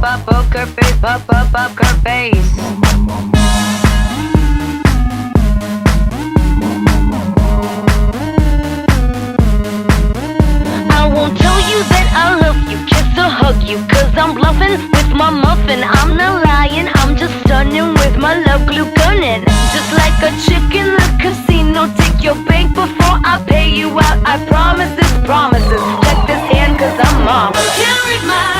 up, poker face, poker face. I won't tell you that I love you, kiss or hug you, cause I'm bluffing with my muffin. I'm not lying, I'm just stunning with my love glue gunning. Just like a chick in the casino, take your bank before I pay you out. I promise this promises. Check this hand cause I'm marvelous. Can't read my